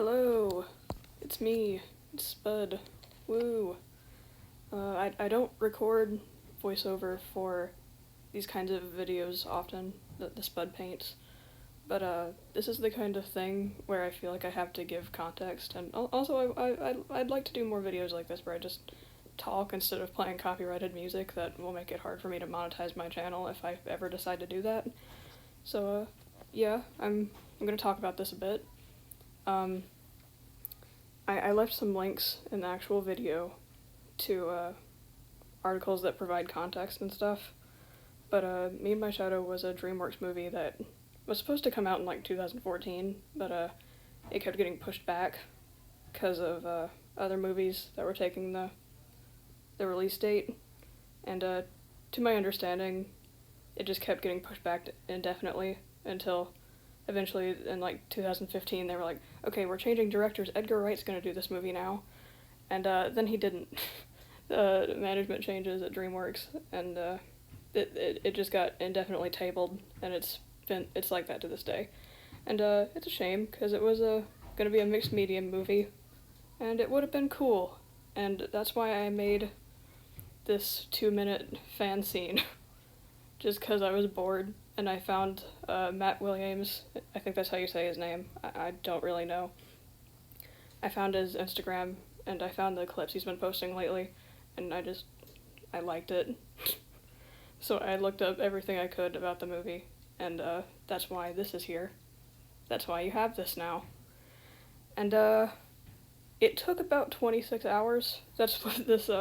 Hello, it's me, it's Spud. Woo. I don't record voiceover for these kinds of videos often, the Spud paints, but this is the kind of thing where I feel like I have to give context, and also I'd like to do more videos like this where I just talk instead of playing copyrighted music. That will make it hard for me to monetize my channel if I ever decide to do that. So yeah, I'm gonna talk about this a bit. I left some links in the actual video to articles that provide context and stuff, but Me and My Shadow was a DreamWorks movie that was supposed to come out in like 2014, but it kept getting pushed back because of other movies that were taking the release date, and to my understanding, it just kept getting pushed back indefinitely until eventually in like 2015 they were like, okay, we're changing directors, Edgar Wright's gonna do this movie now, and then he didn't. The management changes at DreamWorks, and it just got indefinitely tabled, and it's like that to this day, and it's a shame because it was gonna be a mixed media movie, and it would have been cool, and that's why I made this 2-minute fan scene, just because I was bored. And I found Matt Williams, I think that's how you say his name, I don't really know. I found his Instagram, and I found the clips he's been posting lately, and I liked it. So I looked up everything I could about the movie, and that's why this is here. That's why you have this now. And it took about 26 hours. That's what this,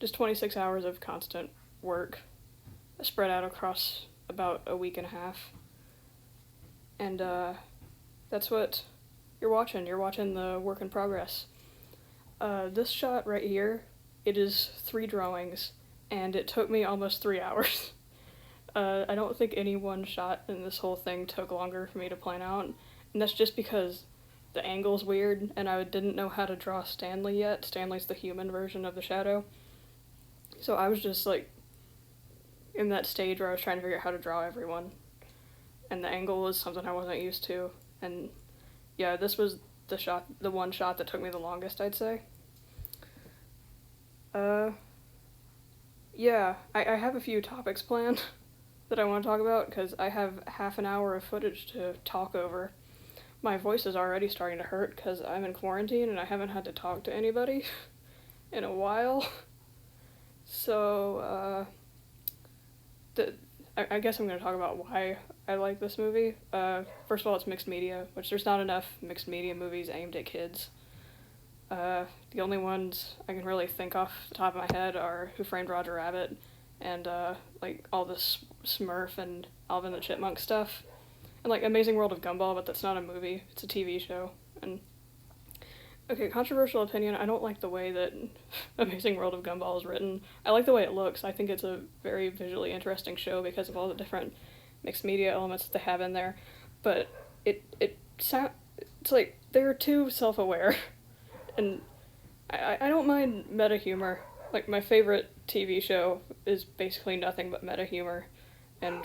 just 26 hours of constant work spread out across about a week and a half, and that's what you're watching. You're watching the work in progress. This shot right here, it is 3 drawings, and it took me almost 3 hours. I don't think any one shot in this whole thing took longer for me to plan out, and that's just because the angle's weird, and I didn't know how to draw Stanley yet. Stanley's the human version of the shadow, so I was just like in that stage where I was trying to figure out how to draw everyone, and the angle was something I wasn't used to, and yeah, this was the one shot that took me the longest, I'd say. Yeah, I have a few topics planned that I want to talk about, because I have half an hour of footage to talk over. My voice is already starting to hurt because I'm in quarantine and I haven't had to talk to anybody in a while, so I guess I'm going to talk about why I like this movie. First of all, it's mixed media, which there's not enough mixed media movies aimed at kids. The only ones I can really think off the top of my head are Who Framed Roger Rabbit, and like all this Smurf and Alvin the Chipmunk stuff, and like Amazing World of Gumball, but that's not a movie, it's a TV show. And okay, controversial opinion, I don't like the way that Amazing World of Gumball is written. I like the way it looks. I think it's a very visually interesting show because of all the different mixed media elements that they have in there. But it's like they're too self-aware. And I don't mind meta humor. Like, my favorite TV show is basically nothing but meta humor. And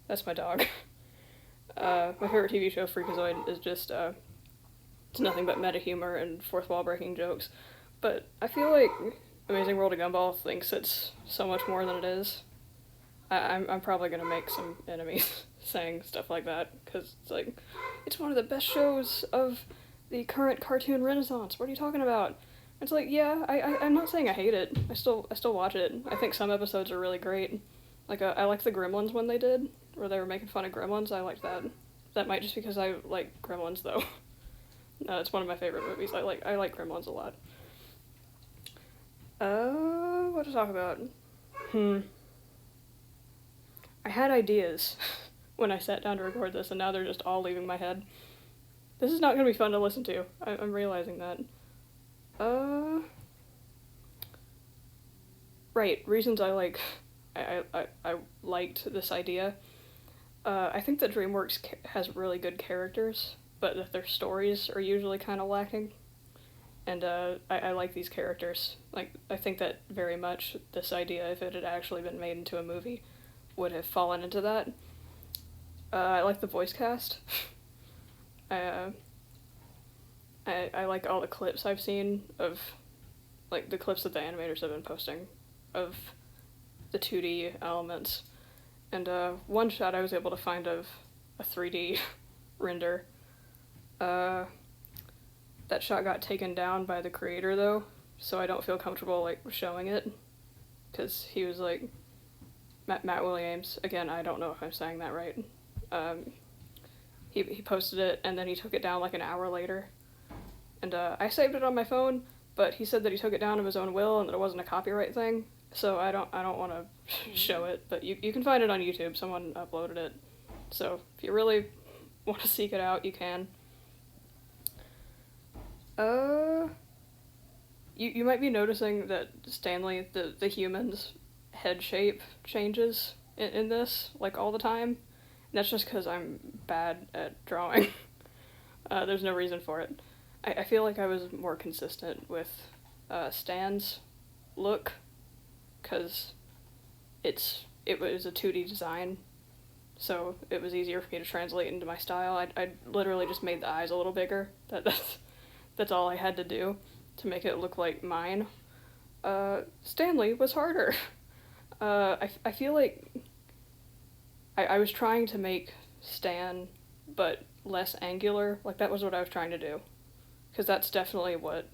that's my dog. My favorite TV show, Freakazoid, is just it's nothing but meta humor and fourth wall breaking jokes. But I feel like Amazing World of Gumball thinks it's so much more than it is. I'm probably gonna make some enemies saying stuff like that, because it's like, it's one of the best shows of the current cartoon renaissance. What are you talking about? It's like, yeah, I'm not saying I hate it. I still watch it. I think some episodes are really great. Like, I liked the Gremlins one they did, where they were making fun of Gremlins. I liked that. That might just because I like Gremlins, though. No, it's one of my favorite movies. I like Gremlins a lot. What to talk about? I had ideas when I sat down to record this, and now they're just all leaving my head. This is not gonna be fun to listen to. I'm realizing that. Right, reasons I liked this idea. I think that DreamWorks has really good characters, but that their stories are usually kind of lacking. And I like these characters. Like, I think that very much this idea, if it had actually been made into a movie, would have fallen into that. I like the voice cast. I, I like all the clips I've seen of, like, the clips that the animators have been posting of the 2D elements. And one shot I was able to find of a 3D render. That shot got taken down by the creator, though, so I don't feel comfortable, like, showing it. Because he was, like, Matt Williams, again, I don't know if I'm saying that right. He posted it, and then he took it down, like, an hour later. And I saved it on my phone, but he said that he took it down of his own will and that it wasn't a copyright thing. So I don't want to show it, but you can find it on YouTube. Someone uploaded it. So if you really want to seek it out, you can. You might be noticing that Stanley, the human's head shape changes in this, like, all the time. And that's just because I'm bad at drawing. There's no reason for it. I feel like I was more consistent with Stan's look, because it was a 2D design, so it was easier for me to translate into my style. I literally just made the eyes a little bigger. That's all I had to do to make it look like mine. Stanley was harder. I feel like I was trying to make Stan, but less angular. Like, that was what I was trying to do. Because that's definitely what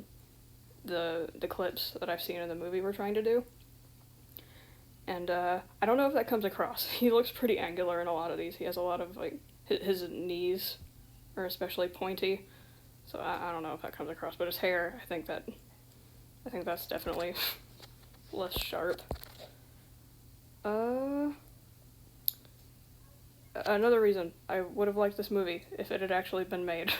the clips that I've seen in the movie were trying to do. And I don't know if that comes across. He looks pretty angular in a lot of these. He has a lot of, like, his knees are especially pointy. So I don't know if that comes across. But his hair, I think that's definitely less sharp. Another reason I would have liked this movie if it had actually been made.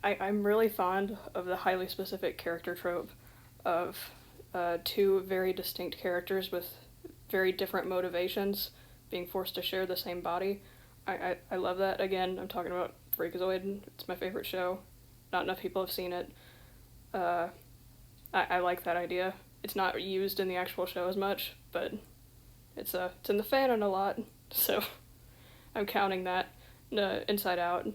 I'm really fond of the highly specific character trope of two very distinct characters with very different motivations being forced to share the same body. I love that. Again, I'm talking about Freakazoid. It's my favorite show. Not enough people have seen it. I like that idea. It's not used in the actual show as much, but it's in the fanon a lot, so I'm counting that Inside Out.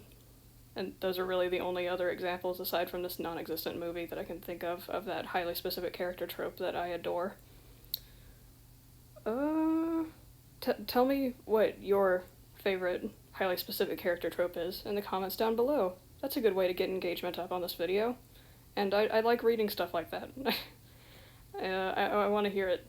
And those are really the only other examples, aside from this non-existent movie, that I can think of that highly specific character trope that I adore. Tell me what your favorite highly specific character trope is in the comments down below. That's a good way to get engagement up on this video. And I like reading stuff like that. I want to hear it.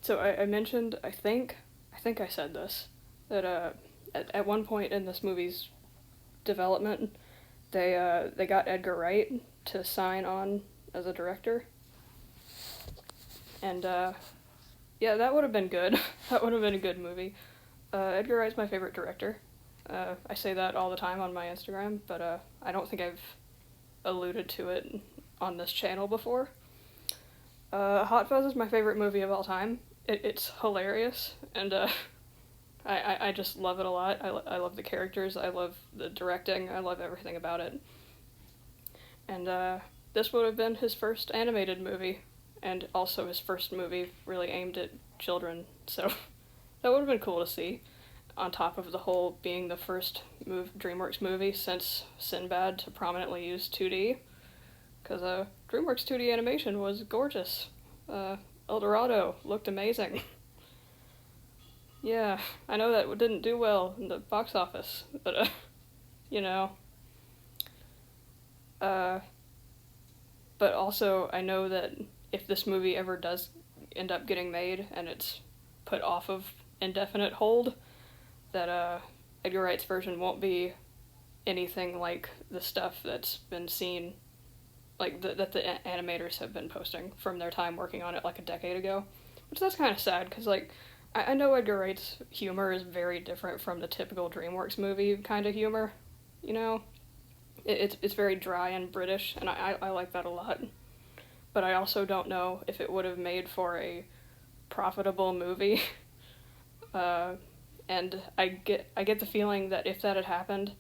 So I mentioned, I think I said this, that at one point in this movie's development, they got Edgar Wright to sign on as a director. And yeah, that would have been good. That would have been a good movie. Edgar Wright's my favorite director. I say that all the time on my Instagram, but I don't think I've alluded to it on this channel before. Hot Fuzz is my favorite movie of all time. It's hilarious, and I just love it a lot. I love the characters, I love the directing, I love everything about it. And this would have been his first animated movie, and also his first movie really aimed at children, so that would have been cool to see, on top of the whole being the first DreamWorks movie since Sinbad to prominently use 2D, because DreamWorks 2D animation was gorgeous. El Dorado looked amazing. Yeah, I know that didn't do well in the box office, but you know. But also, I know that if this movie ever does end up getting made and it's put off of indefinite hold, that Edgar Wright's version won't be anything like the stuff that's been seen, like that the animators have been posting from their time working on it like a decade ago. Which that's kind of sad, because like, I know Edgar Wright's humor is very different from the typical DreamWorks movie kind of humor, you know? It's very dry and British, and I like that a lot. But I also don't know if it would have made for a profitable movie. And I get the feeling that if that had happened,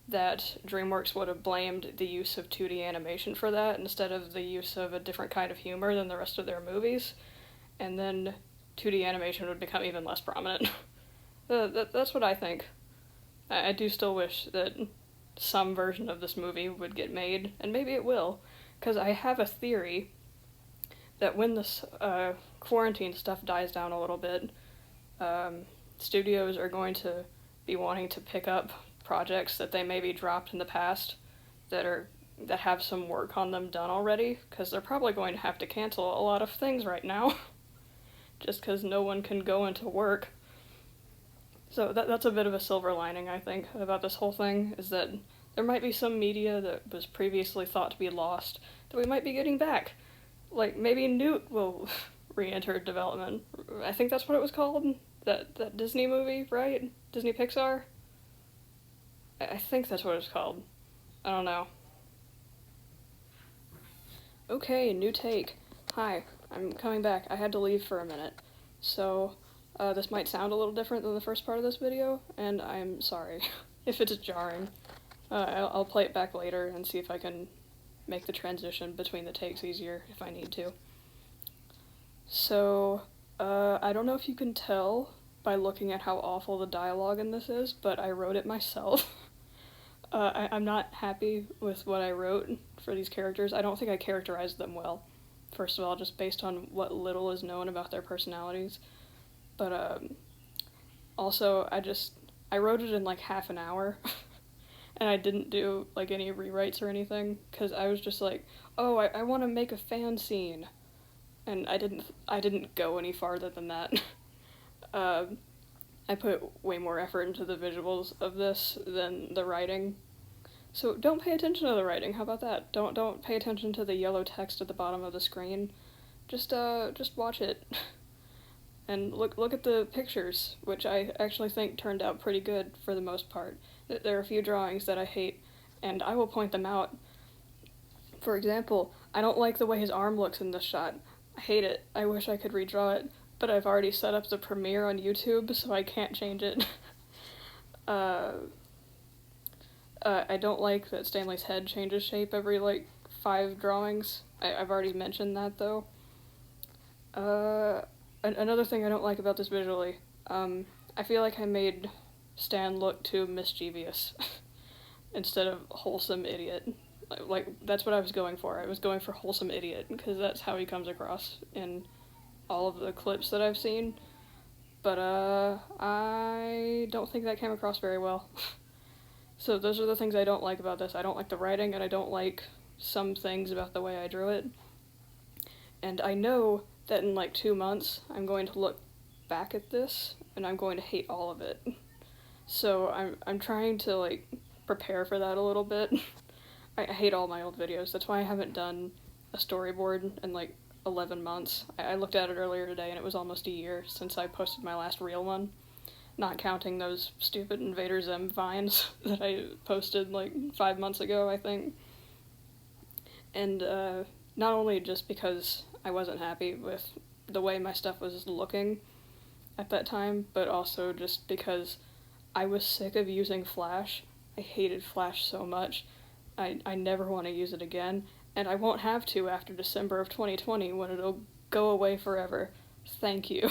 that DreamWorks would have blamed the use of 2D animation for that instead of the use of a different kind of humor than the rest of their movies. And then 2D animation would become even less prominent. That's what I think. I do still wish that some version of this movie would get made, and maybe it will, because I have a theory that when this quarantine stuff dies down a little bit, studios are going to be wanting to pick up projects that they maybe dropped in the past that have some work on them done already, because they're probably going to have to cancel a lot of things right now, just because no one can go into work. So that's a bit of a silver lining, I think, about this whole thing, is that there might be some media that was previously thought to be lost that we might be getting back. Like, maybe Newt will re-enter development. I think that's what it was called. That Disney movie, right? Disney Pixar? I think that's what it's called. I don't know. Okay, new take. Hi, I'm coming back. I had to leave for a minute. So, this might sound a little different than the first part of this video, and I'm sorry if it's jarring. I'll play it back later and see if I can make the transition between the takes easier if I need to. So, I don't know if you can tell by looking at how awful the dialogue in this is, but I wrote it myself. I'm not happy with what I wrote for these characters. I don't think I characterized them well, first of all, just based on what little is known about their personalities. But also, I wrote it in like half an hour, and I didn't do like any rewrites or anything, because I was just like, oh, I want to make a fan scene, and I didn't go any farther than that. I put way more effort into the visuals of this than the writing. So don't pay attention to the writing, how about that? Don't pay attention to the yellow text at the bottom of the screen. Just watch it. And look at the pictures, which I actually think turned out pretty good for the most part. There are a few drawings that I hate, and I will point them out. For example, I don't like the way his arm looks in this shot. I hate it. I wish I could redraw it, but I've already set up the Premiere on YouTube, so I can't change it. I don't like that Stanley's head changes shape every, like, 5 drawings. I've already mentioned that, though. Another thing I don't like about this visually, I feel like I made Stan look too mischievous instead of wholesome idiot. Like, that's what I was going for. I was going for wholesome idiot, because that's how he comes across in all of the clips that I've seen. But, I don't think that came across very well. So those are the things I don't like about this. I don't like the writing, and I don't like some things about the way I drew it. And I know that in like 2 months, I'm going to look back at this, and I'm going to hate all of it. So I'm trying to, like, prepare for that a little bit. I hate all my old videos. That's why I haven't done a storyboard in like 11 months. I looked at it earlier today, and it was almost a year since I posted my last real one. Not counting those stupid Invader Zim vines that I posted like 5 months ago, I think. And not only just because I wasn't happy with the way my stuff was looking at that time, but also just because I was sick of using Flash. I hated Flash so much. I never want to use it again, and I won't have to after December of 2020 when it'll go away forever. Thank you.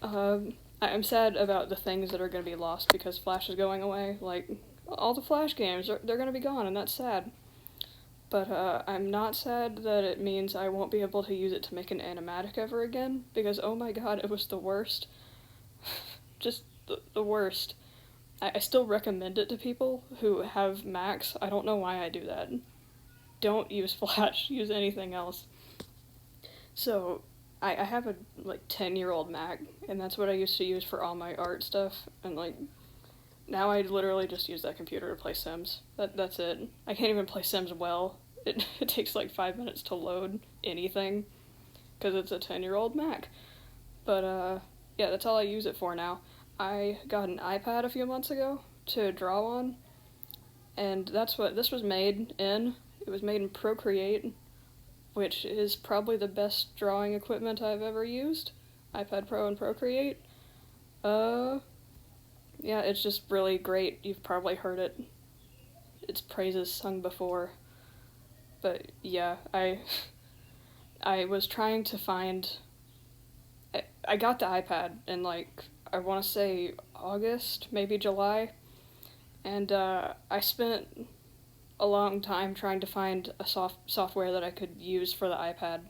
I'm sad about the things that are going to be lost because Flash is going away. Like, all the Flash games, they're going to be gone, and that's sad. But I'm not sad that it means I won't be able to use it to make an animatic ever again, because oh my god, it was the worst. Just the worst. I still recommend it to people who have Macs. I don't know why I do that. Don't use Flash, use anything else. So, I have a, like, 10-year-old Mac, and that's what I used to use for all my art stuff, and, like, now I literally just use that computer to play Sims. That's it. I can't even play Sims well. It takes, like, 5 minutes to load anything, because it's a 10-year-old Mac. But, yeah, that's all I use it for now. I got an iPad a few months ago to draw on, and that's what this was made in. It was made in Procreate, which is probably the best drawing equipment I've ever used. iPad Pro and Procreate. Yeah, it's just really great. You've probably heard it. Its praises sung before. But yeah, I was trying to find I got the iPad in, like, I want to say August, maybe July, and I spent a long time trying to find a software that I could use for the iPad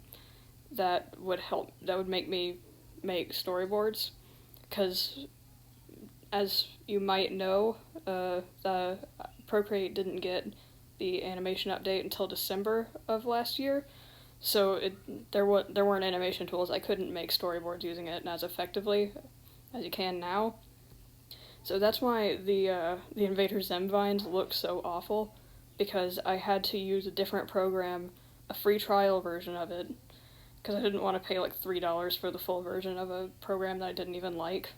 that would make me make storyboards, because as you might know, the Procreate didn't get the animation update until December of last year, so there weren't animation tools. I couldn't make storyboards using it as effectively as you can now. So that's why the Invader Zim vines look so awful, because I had to use a different program, a free trial version of it, because I didn't want to pay like $3 for the full version of a program that I didn't even like.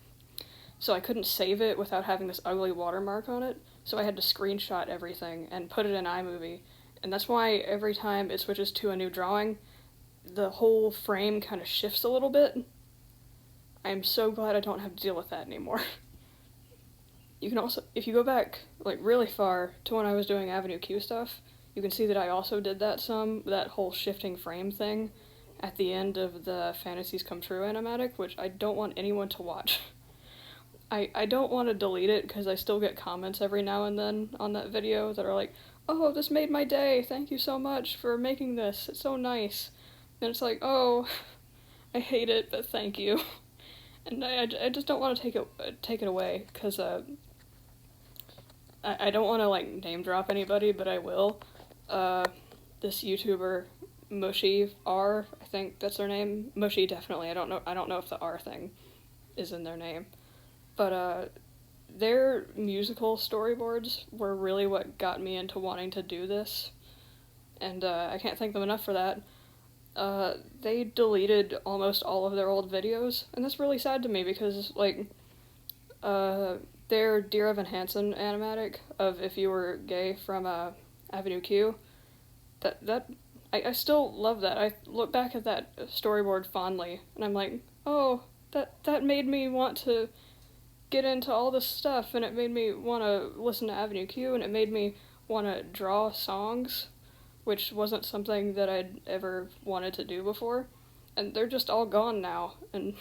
So I couldn't save it without having this ugly watermark on it, so I had to screenshot everything and put it in iMovie. And that's why every time it switches to a new drawing, the whole frame kind of shifts a little bit. I'm so glad I don't have to deal with that anymore. You can also, if you go back like really far to when I was doing Avenue Q stuff, you can see that I also did that whole shifting frame thing at the end of the Fantasies Come True animatic, which I don't want anyone to watch. I don't want to delete it because I still get comments every now and then on that video that are like, oh, this made my day, thank you so much for making this, it's so nice. And it's like, oh, I hate it, but thank you. And I just don't want to take it away, because I don't want to like name drop anybody, but I will. This YouTuber Mushy R, I think that's their name. Mushy, definitely. I don't know if the R thing is in their name. But their musical storyboards were really what got me into wanting to do this, and I can't thank them enough for that. They deleted almost all of their old videos, and that's really sad to me, because like their Dear Evan Hansen animatic of If You Were Gay from Avenue Q, I still love that. I look back at that storyboard fondly, and I'm like, oh, that made me want to get into all this stuff, and it made me want to listen to Avenue Q, and it made me want to draw songs, which wasn't something that I'd ever wanted to do before, and they're just all gone now, and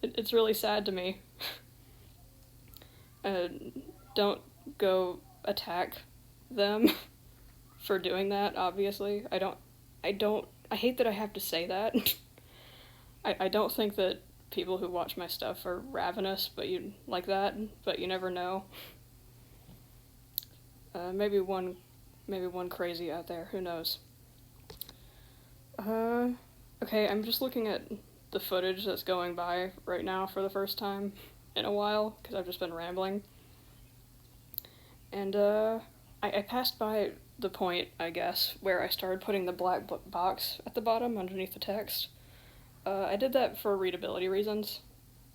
it's really sad to me. Don't go attack them for doing that, obviously. I hate that I have to say that. I don't think that people who watch my stuff are ravenous, but you never know. Maybe one crazy out there, who knows. Okay, I'm just looking at the footage that's going by right now for the first time in a while, because I've just been rambling. And I passed by the point, I guess, where I started putting the black box at the bottom underneath the text. I did that for readability reasons,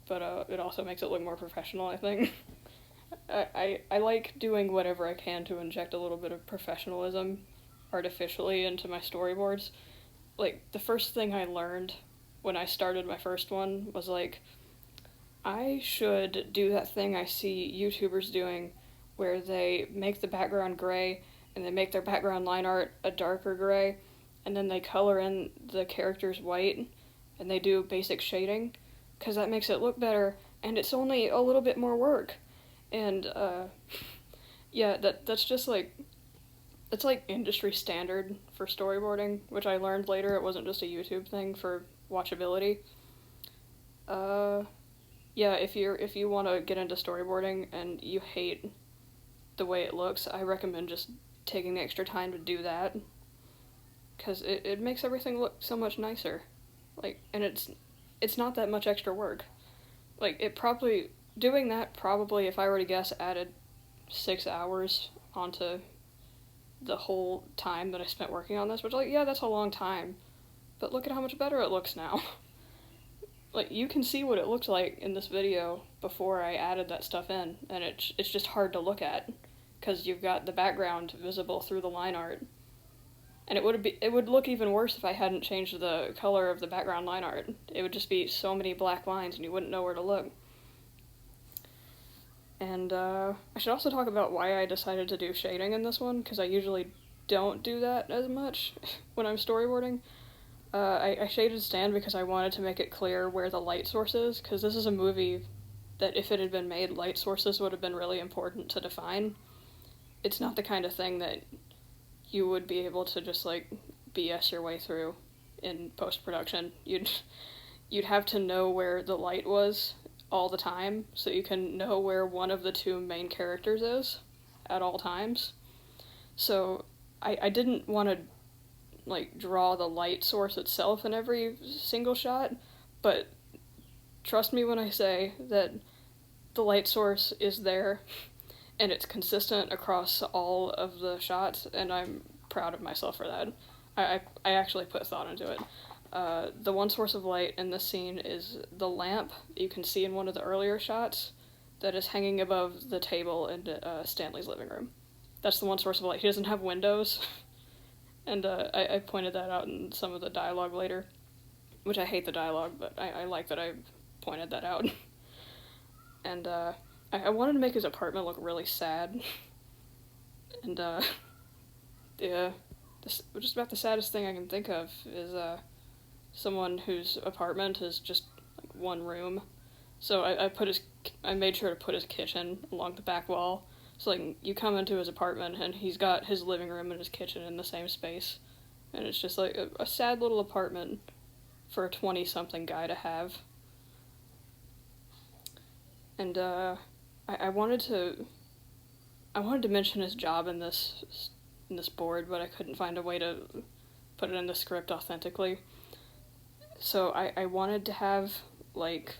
but it also makes it look more professional, I think. I like doing whatever I can to inject a little bit of professionalism artificially into my storyboards. Like, the first thing I learned when I started my first one was like, I should do that thing I see YouTubers doing where they make the background gray and they make their background line art a darker gray, and then they color in the characters white and they do basic shading, because that makes it look better, and it's only a little bit more work. And yeah, that's just like, it's like industry standard for storyboarding, which I learned later it wasn't just a YouTube thing for watchability. Yeah, if you want to get into storyboarding and you hate the way it looks, I recommend just taking the extra time to do that, because it makes everything look so much nicer. Like, and it's not that much extra work. Like, doing that probably, if I were to guess, added 6 hours onto the whole time that I spent working on this, which, like, yeah, that's a long time, but look at how much better it looks now. Like, you can see what it looked like in this video before I added that stuff in, and it's just hard to look at, because you've got the background visible through the line art. And it would look even worse if I hadn't changed the color of the background line art. It would just be so many black lines and you wouldn't know where to look. And I should also talk about why I decided to do shading in this one, because I usually don't do that as much when I'm storyboarding. I shaded Stan because I wanted to make it clear where the light source is, because this is a movie that if it had been made, light sources would have been really important to define. It's not the kind of thing that you would be able to just, like, BS your way through in post-production. You'd have to know where the light was all the time, so you can know where one of the two main characters is at all times. So I didn't want to, like, draw the light source itself in every single shot, but trust me when I say that the light source is there, and it's consistent across all of the shots, and I'm proud of myself for that. I actually put thought into it. The one source of light in this scene is the lamp you can see in one of the earlier shots that is hanging above the table in Stanley's living room. That's the one source of light. He doesn't have windows, and I pointed that out in some of the dialogue later, which I hate the dialogue, but I like that I pointed that out. And I wanted to make his apartment look really sad, and yeah, just about the saddest thing I can think of is someone whose apartment is just like one room. So I made sure to put his kitchen along the back wall. So like you come into his apartment and he's got his living room and his kitchen in the same space, and it's just like a sad little apartment for a 20-something guy to have. And I wanted to mention his job in this board, but I couldn't find a way to put it in the script authentically. So I wanted to have, like,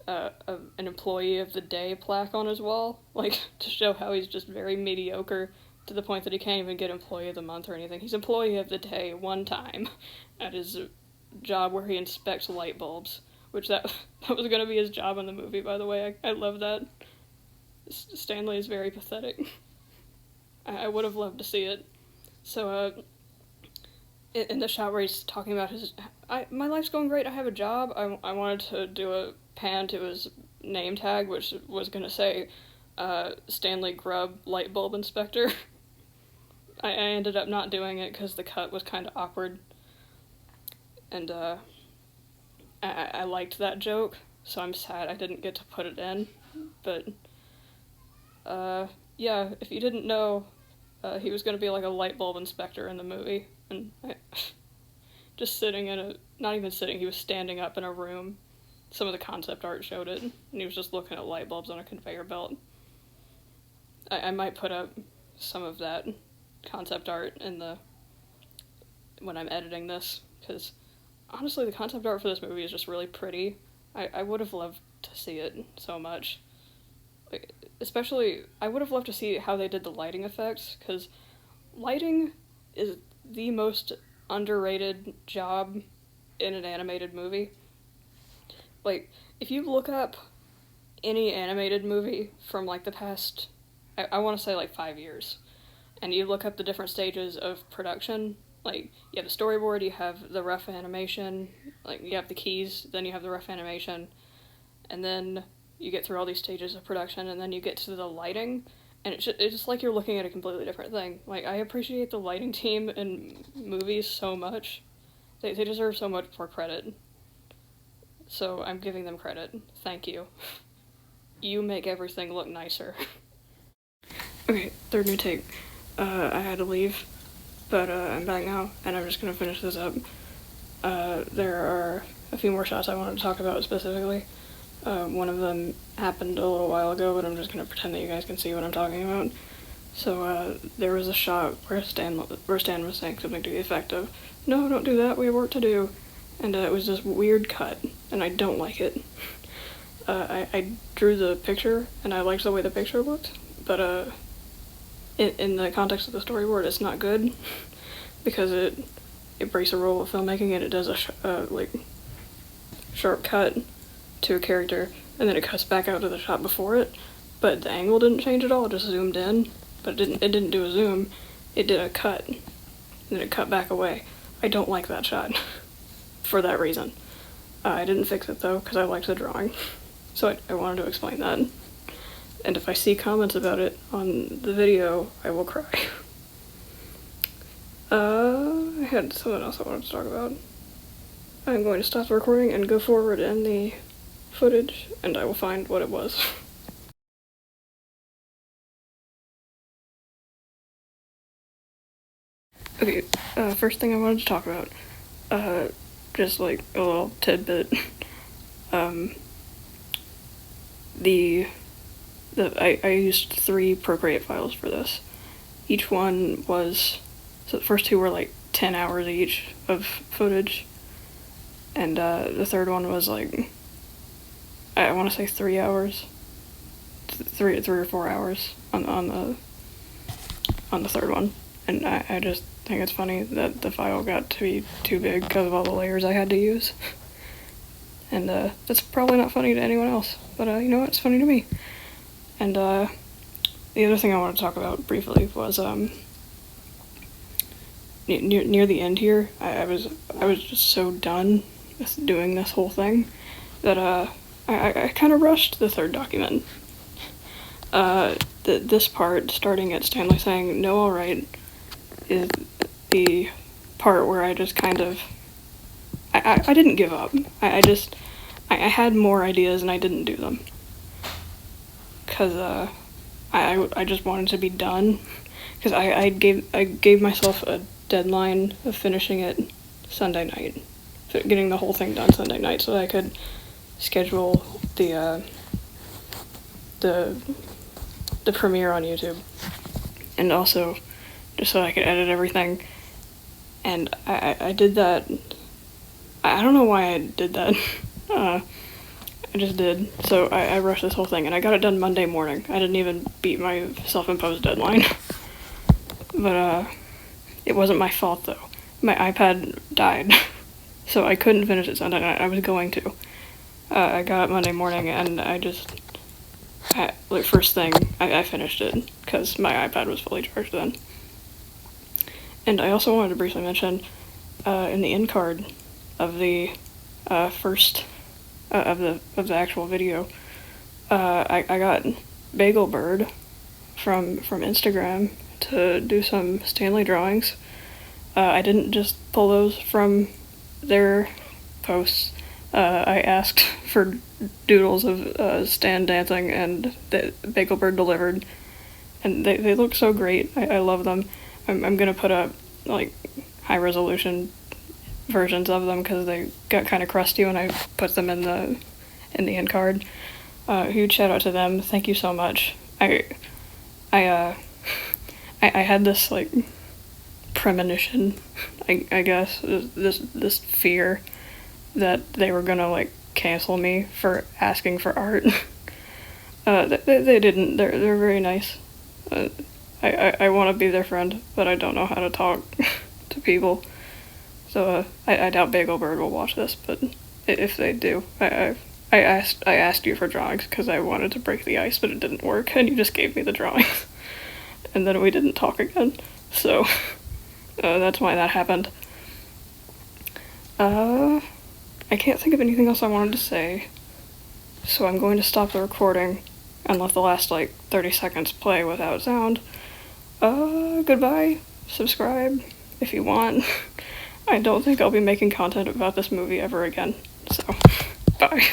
an employee of the day plaque on his wall, like, to show how he's just very mediocre to the point that he can't even get employee of the month or anything. He's employee of the day one time at his job where he inspects light bulbs, which that was going to be his job in the movie, by the way. I love that. Stanley is very pathetic. I would have loved to see it. So, in the shot where he's talking about my life's going great, I have a job, I wanted to do a pan to his name tag, which was going to say, Stanley Grubb, light bulb inspector. I ended up not doing it because the cut was kind of awkward. And, I liked that joke, so I'm sad I didn't get to put it in. But, yeah, if you didn't know, he was going to be like a light bulb inspector in the movie, and just sitting not even sitting, he was standing up in a room. Some of the concept art showed it, and he was just looking at light bulbs on a conveyor belt. I might put up some of that concept art when I'm editing this, because honestly the concept art for this movie is just really pretty. I would have loved to see it so much. Especially, I would have loved to see how they did the lighting effects, because lighting is the most underrated job in an animated movie. Like, if you look up any animated movie from, like, the past, I want to say, like, 5 years, and you look up the different stages of production, like, you have the storyboard, you have the rough animation, like, you have the keys, then you have the rough animation, and then you get through all these stages of production, and then you get to the lighting, and it's just like you're looking at a completely different thing. Like, I appreciate the lighting team in movies so much. They deserve so much more credit. So I'm giving them credit. Thank you. You make everything look nicer. Okay, third new take. I had to leave, but I'm back now, and I'm just gonna finish this up. There are a few more shots I wanted to talk about specifically. One of them happened a little while ago, but I'm just gonna pretend that you guys can see what I'm talking about. So, there was a shot where Stan was saying something to the effect of, "No, don't do that, we have work to do." And it was this weird cut, and I don't like it. I drew the picture, and I liked the way the picture looked, but in the context of the storyboard, it's not good, because it breaks a rule of filmmaking, and it does a sharp cut to a character, and then it cuts back out to the shot before it, but the angle didn't change at all, it just zoomed in, but it didn't do a zoom, it did a cut, and then it cut back away. I don't like that shot, for that reason. I didn't fix it though, because I liked the drawing, so I wanted to explain that, and if I see comments about it on the video, I will cry. I had something else I wanted to talk about. I'm going to stop the recording and go forward in the footage, and I will find what it was. Okay, first thing I wanted to talk about, just like a little tidbit, I used 3 Procreate files for this. Each one was, so the first 2 were like 10 hours each of footage, and the third one was like, I want to say 3 hours, 3 or 4 hours on the third one, and I just think it's funny that the file got to be too big because of all the layers I had to use, and that's probably not funny to anyone else, but you know what, it's funny to me. And the other thing I want to talk about briefly was near the end here, I was just so done with doing this whole thing that I kind of rushed the third document. This part, starting at Stanley saying "no, all right," is the part where I just kind of I didn't give up. I had more ideas and I didn't do them because I just wanted to be done, because I gave myself a deadline of finishing it Sunday night, getting the whole thing done Sunday night, so that I could schedule the premiere on YouTube, and also just so I could edit everything. And I did that. I don't know why I did that. I just did. So I rushed this whole thing, and I got it done Monday morning. I didn't even beat my self-imposed deadline. But it wasn't my fault though. My iPad died, so I couldn't finish it Sunday night. I was going to. I got it Monday morning, and like first thing, I finished it because my iPad was fully charged then. And I also wanted to briefly mention, in the end card of the first of the actual video, I got Bagel Bird from Instagram to do some Stanley drawings. I didn't just pull those from their posts. I asked for doodles of Stan dancing, and the Bagel Bird delivered, and they look so great. I love them. I'm gonna put up like high resolution versions of them because they got kind of crusty when I put them in the end card. Huge shout out to them. Thank you so much. I had this like premonition, I guess, this fear that they were gonna like cancel me for asking for art. They didn't. They're very nice. I want to be their friend, but I don't know how to talk to people. So I doubt Bagel Bird will watch this, but if they do, I asked you for drawings because I wanted to break the ice, but it didn't work, and you just gave me the drawings, and then we didn't talk again. So that's why that happened. I can't think of anything else I wanted to say, so I'm going to stop the recording and let the last like 30 seconds play without sound. Goodbye. Subscribe if you want. I don't think I'll be making content about this movie ever again, so bye.